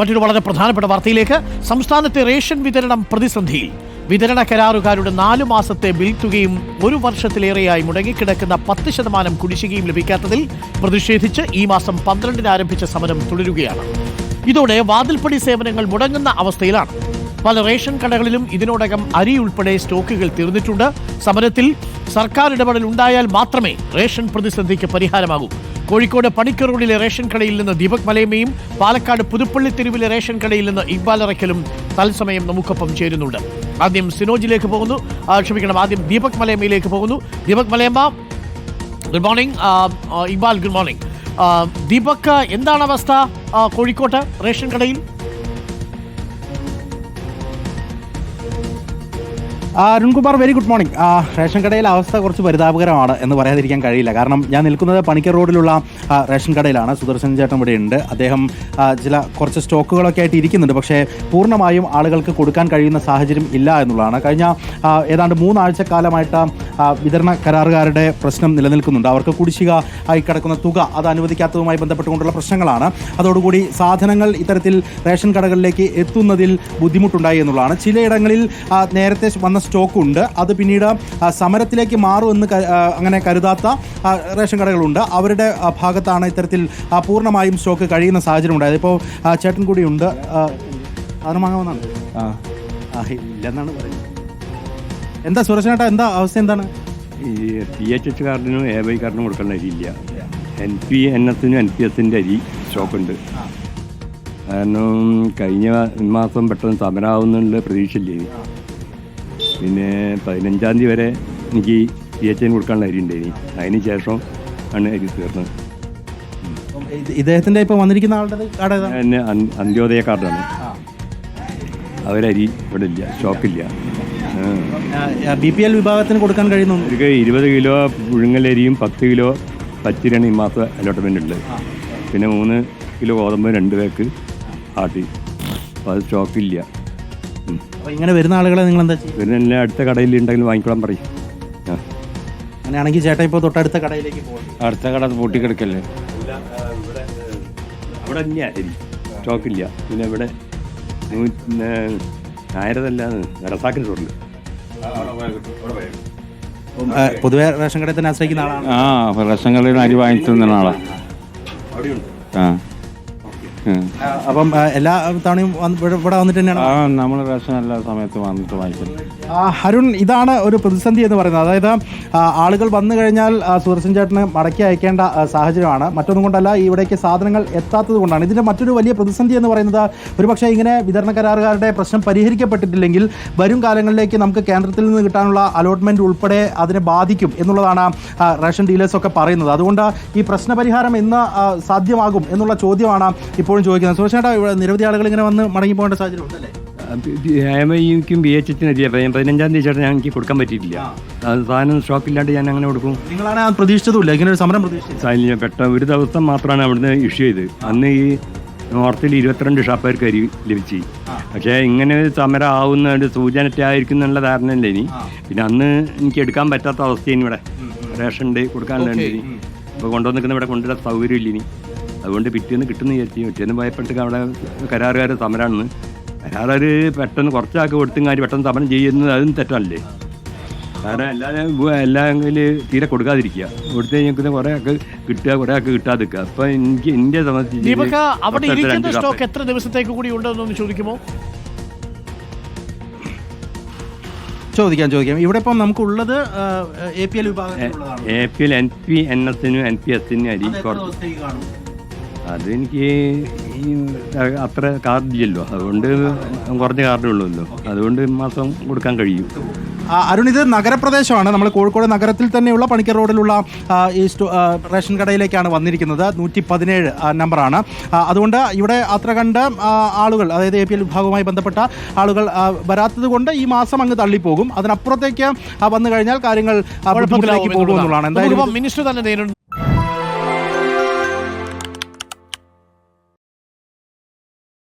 മറ്റൊരു വളരെ പ്രധാനപ്പെട്ട വാർത്തയിലേക്ക്. സംസ്ഥാനത്തെ റേഷൻ വിതരണം പ്രതിസന്ധിയിൽ. വിതരണ കരാറുകാരുടെ 4 മാസത്തെ ബിൽ തുകയും 1 വർഷത്തിലേറെയായി മുടങ്ങിക്കിടക്കുന്ന 10% കുടിശ്ശികയും ലഭിക്കാത്തതിൽ പ്രതിഷേധിച്ച് ഈ മാസം 12-ന് ആരംഭിച്ച സമരം തുടരുകയാണ്. ഇതോടെ വാതിൽപ്പടി സേവനങ്ങൾ മുടങ്ങുന്ന അവസ്ഥയിലാണ്. പല റേഷൻ കടകളിലും ഇതിനോടകം അരി ഉൾപ്പെടെ സ്റ്റോക്കുകൾ തീർന്നിട്ടുണ്ട്. സമരത്തിൽ സർക്കാർ ഇടപെടൽ ഉണ്ടായാൽ മാത്രമേ റേഷൻ പ്രതിസന്ധിക്ക് പരിഹാരമാകൂ. കോഴിക്കോട് പണിക്കർ റോഡിലെ റേഷൻ കടയിൽ നിന്ന് ദീപക് മലയമ്മയും പാലക്കാട് പുതുപ്പള്ളി തെരുവിലെ റേഷൻ കടയിൽ നിന്ന് ഇക്ബാൽ അറയ്ക്കലും തത്സമയം നമുക്കൊപ്പം ചേരുന്നുണ്ട്. ആദ്യം സിനോജിലേക്ക് പോകുന്നു, ആദ്യം ദീപക് മലയമ്മയിലേക്ക് പോകുന്നു. Deepak Malayamma, good morning. Iqbal, good morning. Deepak, എന്താണ് അവസ്ഥ കോഴിക്കോട്ട് റേഷൻ കടയിൽ? Arunkumar, very good morning. Ration കടയിലെ അവസ്ഥ കുറച്ച് പരിതാപകരമാണ് എന്ന് പറയാതിരിക്കാൻ കഴിയില്ല. കാരണം ഞാൻ നിൽക്കുന്നത് പണിക്കർ റോഡിലുള്ള റേഷൻ കടയിലാണ്. സുദർശൻ ചേട്ടൻ ഇവിടെ ഉണ്ട്. അദ്ദേഹം കുറച്ച് സ്റ്റോക്കുകളൊക്കെ ആയിട്ട് ഇരിക്കുന്നുണ്ട്. പക്ഷേ പൂർണ്ണമായും ആളുകൾക്ക് കൊടുക്കാൻ കഴിയുന്ന സാഹചര്യം ഇല്ല എന്നുള്ളതാണ്. കഴിഞ്ഞ ഏതാണ്ട് 3 ആഴ്ചക്കാലമായിട്ട് വിതരണ കരാറുകാരുടെ പ്രശ്നം നിലനിൽക്കുന്നുണ്ട്. അവർക്ക് കുടിശ്ശിക ആയി കിടക്കുന്ന തുക അത് അനുവദിക്കാത്തതുമായി ബന്ധപ്പെട്ടുകൊണ്ടുള്ള പ്രശ്നങ്ങളാണ്. അതോടുകൂടി സാധനങ്ങൾ ഇത്തരത്തിൽ റേഷൻ കടകളിലേക്ക് എത്തുന്നതിൽ ബുദ്ധിമുട്ടുണ്ടായി എന്നുള്ളതാണ്. ചിലയിടങ്ങളിൽ നേരത്തെ വന്ന സ്റ്റോക്കുണ്ട്, അത് പിന്നീട് സമരത്തിലേക്ക് മാറുമെന്ന് അങ്ങനെ കരുതാത്ത റേഷൻ കടകളുണ്ട്. അവരുടെ ഭാഗത്താണ് ഇത്തരത്തിൽ പൂർണ്ണമായും സ്റ്റോക്ക് കഴിയുന്ന സാഹചര്യം ഉണ്ടായത്. ഇപ്പോൾ ചേട്ടൻ കൂടിയുണ്ട്. സാധനം വാങ്ങാവുന്നതാണ് ഇല്ലെന്നാണ് പറയുന്നത്. എന്താ സുരക്ഷേട്ടാ, എന്താ അവസ്ഥ? എന്താണ് ഈ PHH കാർഡിനും AY കാർഡിനും കൊടുക്കേണ്ട അരിയില്ല. NPNSനും NPSൻ്റെ അരി സ്റ്റോക്കുണ്ട്. കാരണം കഴിഞ്ഞ മാസം പെട്ടെന്ന് സമരമാവുന്നുള്ള പ്രതീക്ഷയില്ലേ. പിന്നെ 15-ാം തീയതി വരെ എനിക്ക് PHN കൊടുക്കാനുള്ള അരി ഉണ്ടായിനി. അതിന് ശേഷം ആണ് അരി തീർന്നത്. ഇദ്ദേഹത്തിൻ്റെ ഇപ്പോൾ വന്നിരിക്കുന്ന ആളുടെ കാർഡ് എന്നെ അന്ത്യോദയ കാർഡാണ്. അവരരി ഇവിടെ ഇല്ല, സ്റ്റോക്കില്ല. BPL വിഭാഗത്തിന് കൊടുക്കാൻ കഴിയുന്നു. അവർക്ക് 20 കിലോ പുഴുങ്ങലരിയും 10 കിലോ പച്ചരിയാണ് ഈ മാസം അലോട്ട്മെൻ്റ് ഉള്ളത്. പിന്നെ 3 കിലോ ഗോതമ്പ് 2 പേക്ക് ആട്ടി. അപ്പോൾ അത് സ്റ്റോക്കില്ല. അപ്പോൾ ഇങ്ങനെ വരുന്ന ആളുകളെ നിങ്ങൾ എന്താ ചെയ്യും? പിന്നെ അടുത്ത കടയിൽ ഉണ്ടെങ്കിൽ വാങ്ങിക്കോളാൻ പറയും. അങ്ങനെയാണെങ്കിൽ ചേട്ടാ ഇപ്പോൾ തൊട്ടടുത്ത കടയിലേക്ക് പോകും. അടുത്ത കട പൂട്ടിക്കിടക്കല്ലേ. ഇവിടെ തന്നെയാ അരി, സ്റ്റോക്കില്ല. പിന്നെ ഇവിടെ നായരതല്ലാന്ന് റസാക്കിന് സ്റ്റോറുണ്ട്. പൊതുവെ റേഷൻ കടയിൽ തന്നെ ആശ്രയിക്കുന്ന ആളാണ്. റേഷൻ കടയിൽ അരി വാങ്ങിക്കുന്ന ആളാണ്. അപ്പം എല്ലാ തവണയും ഇവിടെ വന്നിട്ട് തന്നെയാണ് നമ്മൾ റേഷൻ എല്ലാ സമയത്തും വന്നിട്ട് വാങ്ങിക്കുന്നത്. അരുൺ, ഇതാണ് ഒരു പ്രതിസന്ധി എന്ന് പറയുന്നത്. അതായത് ആളുകൾ വന്നു കഴിഞ്ഞാൽ സുദർശൻ ചേട്ടന് മടക്കി അയക്കേണ്ട സാഹചര്യമാണ്. മറ്റൊന്നും കൊണ്ടല്ല, ഇവിടേക്ക് സാധനങ്ങൾ എത്താത്തത് കൊണ്ടാണ്. ഇതിൻ്റെ മറ്റൊരു വലിയ പ്രതിസന്ധി എന്ന് പറയുന്നത്, ഒരുപക്ഷെ ഇങ്ങനെ വിതരണ കരാറുകാരുടെ പ്രശ്നം പരിഹരിക്കപ്പെട്ടിട്ടില്ലെങ്കിൽ വരും കാലങ്ങളിലേക്ക് നമുക്ക് കേന്ദ്രത്തിൽ നിന്ന് കിട്ടാനുള്ള അലോട്ട്മെൻറ്റ് ഉൾപ്പെടെ അതിനെ ബാധിക്കും എന്നുള്ളതാണ് റേഷൻ ഡീലേഴ്സൊക്കെ പറയുന്നത്. അതുകൊണ്ട് ഈ പ്രശ്നപരിഹാരം എന്ന് സാധ്യമാകും എന്നുള്ള ചോദ്യമാണ് ഇപ്പോഴും ചോദിക്കുന്നത്. സുരക്ഷേട്ടാ, ഇവിടെ നിരവധി ആളുകൾ ഇങ്ങനെ വന്ന് മടങ്ങി പോകേണ്ട സാഹചര്യം ഉണ്ടല്ലേ? AMIക്കും BHHനും അരിയാ 15-ാം തീയതി ചേട്ടൻ ഞാൻ എനിക്ക് കൊടുക്കാൻ പറ്റിയിട്ടില്ല. സാധനം സ്റ്റോക്കില്ലാണ്ട് ഞാൻ അങ്ങനെ കൊടുക്കും. നിങ്ങളാണ് പ്രതീക്ഷിച്ചതുമില്ല ഇങ്ങനെ ഒരു സമരം പ്രതീക്ഷിച്ചത്? പെട്ടെന്ന് ഒരു ദിവസം മാത്രമാണ് അവിടുന്ന് ഇഷ്യൂ ചെയ്ത്. അന്ന് ഈ നോർത്തിൽ 22 ഷാപ്പുകാർക്ക് അരി ലഭിച്ചു. പക്ഷേ ഇങ്ങനെ ഒരു സമരം ആവുന്ന ഒരു സൂചനറ്റായിരിക്കും എന്നുള്ള ധാരണയല്ലേ ഇനി. പിന്നെ അന്ന് എനിക്ക് എടുക്കാൻ പറ്റാത്ത അവസ്ഥയാണ്. ഇവിടെ റേഷൻ ഉണ്ട്, കൊടുക്കാനുണ്ട്. ഇപ്പോൾ കൊണ്ടുവന്നിരിക്കുന്ന ഇവിടെ കൊണ്ടുവരാൻ സൗകര്യമില്ല ഇനി. അതുകൊണ്ട് പിറ്റേന്ന് കിട്ടുന്ന വിചാരിച്ചു. പിറ്റേന്ന് ഭയപ്പെട്ട് അവിടെ കരാറുകാർ സമരമാണെന്ന്. കരാറുകാർ പെട്ടെന്ന് കുറച്ചാൾക്ക് കൊടുത്തും കാര്യം പെട്ടെന്ന് സമരം ചെയ്യുന്നത് അതും തെറ്റല്ലേ. കാരണം എല്ലാം തീരെ കൊടുക്കാതിരിക്കുക. കൊടുത്തു കഴിഞ്ഞാൽ കുറേ ആൾക്ക് കിട്ടുക, കുറേ ആൾക്ക് കിട്ടാതിരിക്കുക. അപ്പം എനിക്ക് ഇന്ത്യ സംബന്ധിച്ച് സ്റ്റോക്ക് എത്ര ദിവസത്തേക്ക് കൂടി ഉണ്ടെന്നൊന്ന് ചോദിക്കുമോ? ചോദിക്കാം. ഇവിടെ ഇപ്പം നമുക്കുള്ളത് APL വിഭാഗം. APL NPNSനും NPSനും അരി അതെനിക്ക് അത്ര കാർഡില്ലല്ലോ. അതുകൊണ്ട് കുറഞ്ഞ കാർഡേ ഉള്ളൂല്ലോ. അതുകൊണ്ട് മാസം കൊടുക്കാൻ കഴിയും. അരുൺ, ഇത് നഗരപ്രദേശമാണ്. നമ്മൾ കോഴിക്കോട് നഗരത്തിൽ തന്നെയുള്ള പണിക്കർ റോഡിലുള്ള ഈ റേഷൻ കടയിലേക്കാണ് വന്നിരിക്കുന്നത്. 117 നമ്പറാണ്. അതുകൊണ്ട് ഇവിടെ അത്ര കണ്ട് ആളുകൾ, അതായത് APL വിഭാഗവുമായി ബന്ധപ്പെട്ട ആളുകൾ വരാത്തത് കൊണ്ട് ഈ മാസം അങ്ങ് തള്ളിപ്പോകും. അതിനപ്പുറത്തേക്ക് വന്നു കഴിഞ്ഞാൽ കാര്യങ്ങൾ പോകുമെന്നുള്ളതാണ്. എന്തായാലും മിനിസ്റ്റർ തന്നെ